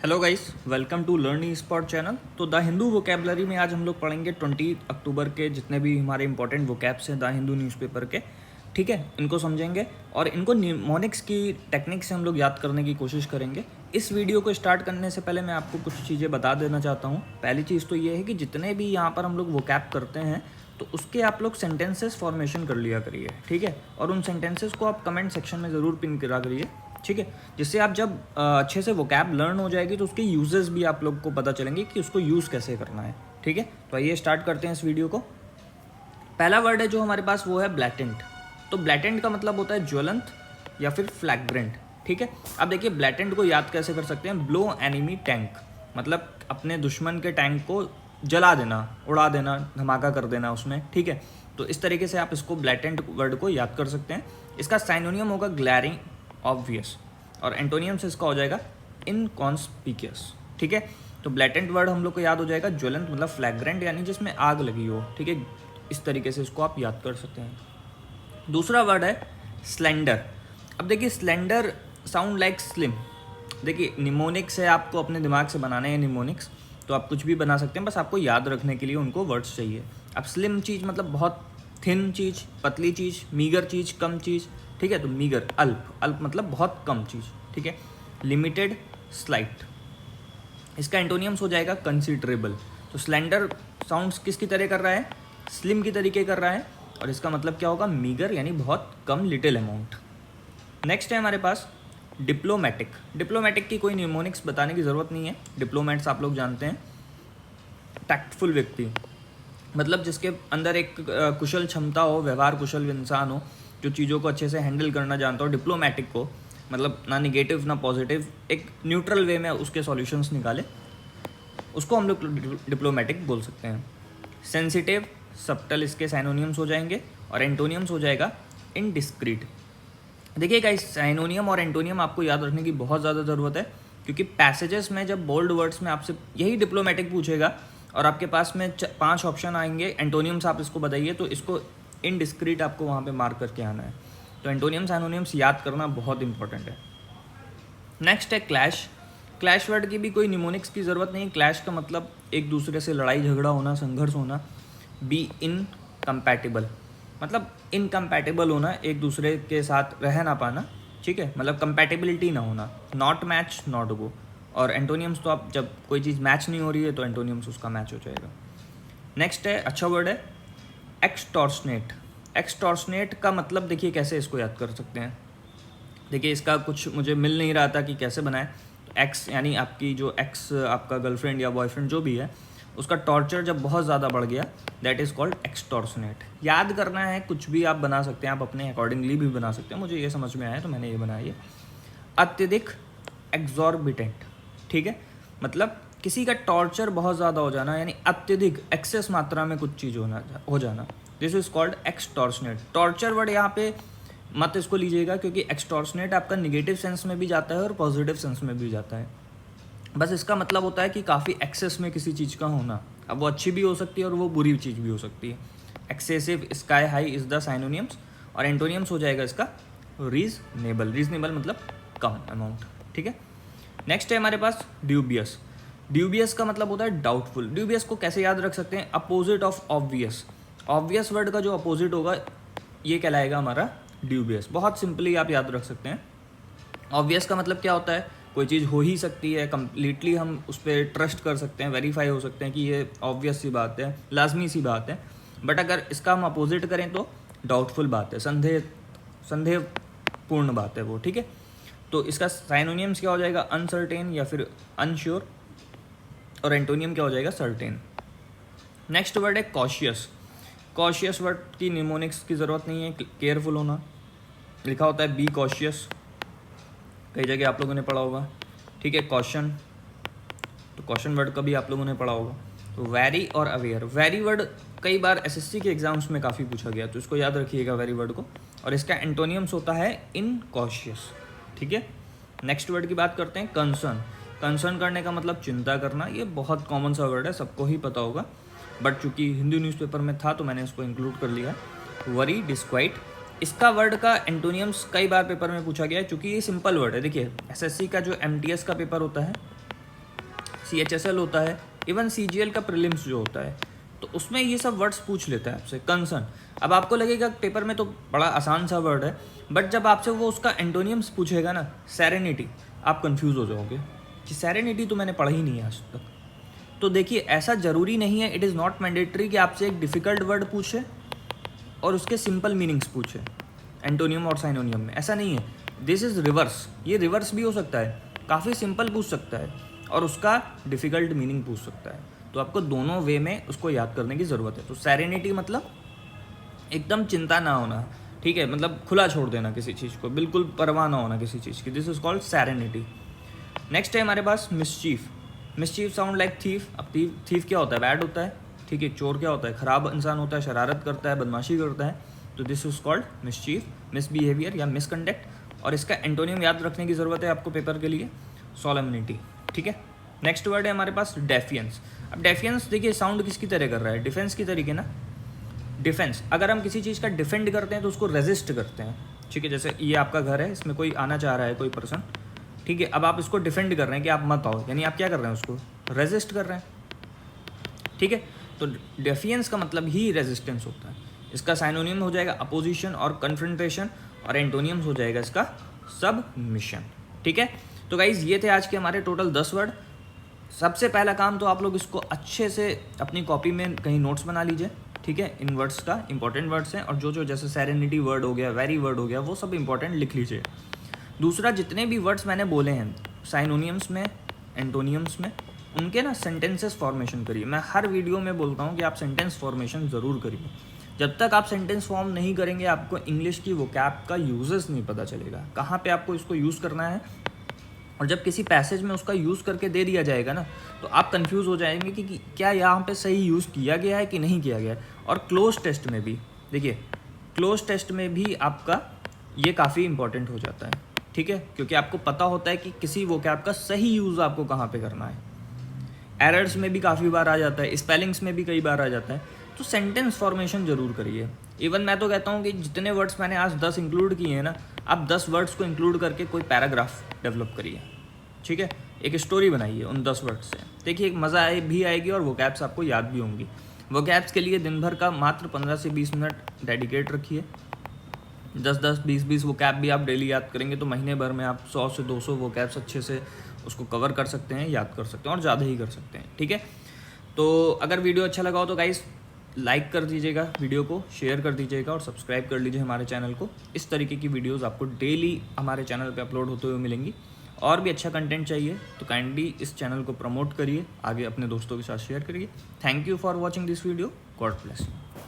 Hello guys, welcome to learn E spot channel. तो the Hindu vocabulary में आज हम लोग पढ़ेंगे 20 अक्टूबर के जितने भी हमारे इंपॉर्टेंट वोकैब्स हैं द हिंदू न्यूज़पेपर के। ठीक है, इनको समझेंगे और इनको निमोनिक्स की टेक्निक से हम लोग याद करने की कोशिश करेंगे। इस वीडियो को स्टार्ट करने से पहले मैं आपको कुछ चीज़ें बता देना चाहता हूँ। पहली चीज़ तो ये है कि जितने भी यहाँ पर हम लोग वोकैब करते हैं तो उसके आप लोग सेंटेंसेस फॉर्मेशन कर लिया करिए। ठीक है, और उन सेंटेंसेस को आप कमेंट सेक्शन में ज़रूर पिन करा करिए। ठीक है, जिससे आप जब अच्छे से वोकैब लर्न हो जाएगी तो उसके यूजेस भी आप लोग को पता चलेंगे कि उसको यूज़ कैसे करना है। ठीक है, तो आइए स्टार्ट करते हैं इस वीडियो को। पहला वर्ड है जो हमारे पास वो है ब्लैटेंट। तो ब्लैटेंट का मतलब होता है ज्वलंत या फिर फ्लैग्रेंट। ठीक है, अब देखिए ब्लैटेंट को याद कैसे कर सकते हैं। ब्लो एनिमी टैंक, मतलब अपने दुश्मन के टैंक को जला देना, उड़ा देना, धमाका कर देना उसमें। ठीक है, तो इस तरीके से आप इसको ब्लैटेंट वर्ड को याद कर सकते हैं। इसका साइनोनियम होगा ग्लैरिंग, ऑब्वियस, और एंटोनियम से इसका हो जाएगा इनकॉन्स्पिकियस। ठीक है, तो ब्लैटेंट वर्ड हम लोग को याद हो जाएगा ज्वलंत मतलब फ्लैग्रेंट, यानी जिसमें आग लगी हो। ठीक है, इस तरीके से इसको आप याद कर सकते हैं। दूसरा वर्ड है स्लेंडर। अब देखिए स्लेंडर साउंड लाइक स्लिम। देखिए निमोनिक्स है, आपको अपने दिमाग से बनाने हैं निमोनिक्स, तो आप कुछ भी बना सकते हैं, बस आपको याद रखने के लिए उनको वर्ड्स चाहिए। अब स्लिम चीज़ मतलब बहुत थिन चीज़, पतली चीज़, मीगर चीज़, कम चीज़। ठीक है, तो मीगर अल्प, अल्प मतलब बहुत कम चीज़। ठीक है, लिमिटेड, स्लाइट। इसका एंटोनियम्स हो जाएगा कंसिडरेबल। तो स्लेंडर साउंड्स किसकी तरह कर रहा है, स्लिम की तरीके कर रहा है, और इसका मतलब क्या होगा, मीगर यानी बहुत कम, लिटिल अमाउंट। नेक्स्ट है हमारे पास डिप्लोमेटिक। डिप्लोमेटिक की कोई निमोनिक्स बताने की ज़रूरत नहीं है। डिप्लोमेट्स आप लोग जानते हैं, टैक्टफुल व्यक्ति, मतलब जिसके अंदर एक कुशल क्षमता हो, व्यवहार कुशल इंसान हो, जो चीज़ों को अच्छे से हैंडल करना जानता हो। डिप्लोमेटिक को मतलब ना निगेटिव ना पॉजिटिव, एक न्यूट्रल वे में उसके सॉल्यूशंस निकाले, उसको हम लोग डिप्लोमेटिक बोल सकते हैं। सेंसिटिव, सब्टल इसके साइनोनियम्स हो जाएंगे, और एंटोनियम्स हो जाएगा इनडिस्क्रीट। देखिए गाइस, साइनोनियम और एंटोनियम आपको याद रखने की बहुत ज़्यादा ज़रूरत है, क्योंकि पैसेजेस में जब बोल्ड वर्ड्स में आपसे यही डिप्लोमेटिक पूछेगा और आपके पास में 5 ऑप्शन आएंगे, एंटोनियम्स आप इसको बताइए, तो इसको इनडिस्क्रीट आपको वहाँ पे मार्क करके आना है। तो एंटोनियम्स साइनोनियम्स याद करना बहुत इंपॉर्टेंट है। नेक्स्ट है क्लैश। क्लैश वर्ड की भी कोई निमोनिक्स की ज़रूरत नहीं। क्लैश का मतलब एक दूसरे से लड़ाई झगड़ा होना, संघर्ष होना। बी इनकम्पैटिबल, मतलब इनकम्पैटिबल होना, एक दूसरे के साथ रह ना पाना। ठीक है, मतलब कंपैटिबिलिटी ना होना। Not match, not go. और एंटोनियम्स तो आप जब कोई चीज़ मैच नहीं हो रही है तो एंटोनियम्स उसका मैच हो जाएगा। नेक्स्ट है, अच्छा वर्ड है एक्सटॉर्शनेट। एक्सटॉर्शनेट का मतलब देखिए कैसे इसको याद कर सकते हैं। देखिए इसका कुछ मुझे मिल नहीं रहा था कि कैसे बनाए। एक्स यानी आपकी जो एक्स, आपका गर्लफ्रेंड या बॉयफ्रेंड जो भी है, उसका टॉर्चर जब बहुत ज़्यादा बढ़ गया, दैट इज़ कॉल्ड एक्सटॉर्शनेट। याद करना है, कुछ भी आप बना सकते हैं, आप अपने अकॉर्डिंगली भी बना सकते हैं। मुझे ये समझ में आया तो मैंने ये बनाया। ये अत्यधिक, एक्सॉर्बिटेंट। ठीक है, मतलब किसी का टॉर्चर बहुत ज़्यादा हो जाना, यानी अत्यधिक, एक्सेस मात्रा में कुछ चीज़ हो जाना, this is called extortionate. Torture word यहाँ पे मत इसको लीजिएगा, क्योंकि एक्सटॉर्शनेट आपका निगेटिव सेंस में भी जाता है और पॉजिटिव सेंस में भी जाता है। बस इसका मतलब होता है कि काफ़ी एक्सेस में किसी चीज़ का होना। अब वो अच्छी भी हो सकती है और वो बुरी चीज़ भी हो सकती है। Excessive, sky high is the synonyms, और एंटोनियम्स हो जाएगा इसका रीजनेबल। रीजनेबल मतलब कम अमाउंट। ठीक है, नेक्स्ट है हमारे पास ड्यूबियस। ड्यूबियस का मतलब होता है डाउटफुल। ड्यूबियस को कैसे याद रख सकते हैं, opposite of obvious. Obvious word का जो अपोजिट होगा ये कहलाएगा हमारा ड्यूबियस। बहुत सिंपली आप याद रख सकते हैं। ऑब्वियस का मतलब क्या होता है, कोई चीज़ हो ही सकती है, कम्प्लीटली हम उस पर ट्रस्ट कर सकते हैं, वेरीफाई हो सकते हैं कि ये ऑब्वियस सी बात है, लाजमी सी बात है। बट अगर इसका हम अपोजिट करें तो डाउटफुल बात है, संदेहपूर्ण बात है वो। ठीक है, तो इसका साइनोनियम्स क्या हो जाएगा, अनसर्टेन या फिर अनश्योर, और एंटोनियम क्या हो जाएगा, सर्टेन। नेक्स्ट वर्ड है कॉशियस। कॉशियस वर्ड की निमोनिक्स की ज़रूरत नहीं है, केयरफुल होना लिखा होता है, बी कॉशियस, कई जगह आप लोगों ने पढ़ा होगा। ठीक है, कॉशन, तो कॉशन वर्ड का भी आप लोगों ने पढ़ा होगा। तो वेरी और अवेयर। वेरी वर्ड कई बार एसएससी के एग्जाम्स में काफ़ी पूछा गया, तो इसको याद रखिएगा वेरी वर्ड को, और इसका एंटोनियम्स होता है इनकॉशियस। ठीक है, नेक्स्ट वर्ड की बात करते हैं कंसर्न। कंसर्न करने का मतलब चिंता करना। ये बहुत कॉमन सा वर्ड है, सबको ही पता होगा, बट चूंकि हिंदी न्यूज़पेपर में था तो मैंने इसको इंक्लूड कर लिया। Worry, disquiet. इसका वर्ड का एंटोनियम्स कई बार पेपर में पूछा गया है, चूँकि ये सिंपल वर्ड है। देखिए एसएससी का जो एमटीएस का पेपर होता है CHSL होता है, इवन CGL का प्रीलिम्स जो होता है, तो उसमें ये सब वर्ड्स पूछ लेता है आपसे। कंसर्न, अब आपको लगेगा पेपर में तो बड़ा आसान सा वर्ड है, बट जब आपसे वो उसका एंटोनियम्स पूछेगा ना, सेरेनिटी, आप कंफ्यूज हो जाओगे कि सेरेनिटी तो मैंने पढ़ा ही नहीं है आज तक। तो देखिए, ऐसा ज़रूरी नहीं है, इट इज़ नॉट मैंडेटरी कि आपसे एक डिफ़िकल्ट वर्ड पूछे और उसके सिंपल मीनिंग्स पूछे एंटोनियम और साइनोनियम में, ऐसा नहीं है। दिस इज़ रिवर्स, ये रिवर्स भी हो सकता है, काफ़ी सिंपल पूछ सकता है और उसका डिफ़िकल्ट मीनिंग पूछ सकता है। तो आपको दोनों वे में उसको याद करने की ज़रूरत है। तो सेरेनिटी मतलब एकदम चिंता ना होना, ठीक है, मतलब खुला छोड़ देना किसी चीज़ को, बिल्कुल परवाह ना होना किसी चीज़ की, this is called serenity. Next है हमारे पास mischief. Mischief sound like thief. अब थीफ क्या होता है? बैड होता है, ठीक है। चोर क्या होता है? ख़राब इंसान होता है, शरारत करता है, बदमाशी करता है। तो this is called mischief, misbehaviour या मिसकंडक्ट। और इसका एंटोनियम याद रखने की ज़रूरत है आपको पेपर के लिए, सोलेमनिटी, ठीक है। नेक्स्ट वर्ड है हमारे पास डेफियंस। अब डेफियंस देखिए साउंड किसकी तरह कर रहा है? डिफेंस की तरीके ना। डिफेंस, अगर हम किसी चीज़ का डिफेंड करते हैं तो उसको रेजिस्ट करते हैं, ठीक है। जैसे ये आपका घर है, इसमें कोई आना चाह रहा है, कोई पर्सन, ठीक है। अब आप इसको डिफेंड कर रहे हैं कि आप मत आओ, यानी आप क्या कर रहे हैं? उसको रेजिस्ट कर रहे हैं, ठीक है। तो डेफियंस का मतलब ही रेजिस्टेंस होता है। इसका साइनोनियम हो जाएगा अपोजिशन और कन्फ्रंटेशन, और एंटोनियम्स हो जाएगा इसका सबमिशन, ठीक है। तो गाइज ये थे आज के हमारे टोटल 10 वर्ड। सबसे पहला काम तो आप लोग इसको अच्छे से अपनी कॉपी में कहीं नोट्स बना लीजिए, ठीक है। इन वर्ड्स का इंपॉर्टेंट वर्ड्स हैं, और जो जो जैसे सेरेनिटी वर्ड हो गया, वेरी वर्ड हो गया, वो सब इंपॉर्टेंट लिख लीजिए। दूसरा, जितने भी वर्ड्स मैंने बोले हैं साइनोनियम्स में, एंटोनियम्स में, उनके ना सेंटेंसेस फॉर्मेशन करिए। मैं हर वीडियो में बोलता हूँ कि आप सेंटेंस फॉर्मेशन ज़रूर करिए। जब तक आप सेंटेंस फॉर्म नहीं करेंगे, आपको इंग्लिश की वोकैब का यूजेस नहीं पता चलेगा, कहाँ पे आपको इसको यूज़ करना है। और जब किसी पैसेज में उसका यूज़ करके दे दिया जाएगा ना, तो आप कंफ्यूज हो जाएंगे कि क्या यहाँ पे सही यूज़ किया गया है कि नहीं किया गया है। और क्लोज टेस्ट में भी देखिए, क्लोज टेस्ट में भी आपका ये काफ़ी इंपॉर्टेंट हो जाता है, ठीक है, क्योंकि आपको पता होता है कि किसी वोकैब का सही यूज़ आपको कहाँ पे करना है। एरर्स में भी काफ़ी बार आ जाता है, स्पेलिंग्स में भी कई बार आ जाता है। तो सेंटेंस फॉर्मेशन ज़रूर करिए। इवन मैं तो कहता हूँ कि जितने वर्ड्स मैंने आज 10 इंक्लूड किए हैं ना, आप 10 वर्ड्स को इंक्लूड करके कोई पैराग्राफ डेवलप करिए, ठीक है। एक स्टोरी बनाइए उन 10 वर्ड्स से, देखिए एक मज़ा भी आएगी और वोकैब्स आपको याद भी होंगी। वोकैब्स के लिए दिन भर का मात्र 15 से 20 मिनट डेडिकेट रखिए। 10-10, 20-20 वोकैब भी आप डेली याद करेंगे तो महीने भर में आप 100 से 200 वोकैब्स अच्छे से उसको कवर कर सकते हैं, याद कर सकते हैं, और ज़्यादा ही कर सकते हैं, ठीक है। तो अगर वीडियो अच्छा लगा हो तो गाइस लाइक कर दीजिएगा, वीडियो को शेयर कर दीजिएगा, और सब्सक्राइब कर लीजिए हमारे चैनल को। इस तरीके की वीडियोस आपको डेली हमारे चैनल पे अपलोड होते हुए मिलेंगी। और भी अच्छा कंटेंट चाहिए तो काइंडली इस चैनल को प्रमोट करिए, आगे अपने दोस्तों के साथ शेयर करिए। Thank you for watching this video. God bless you.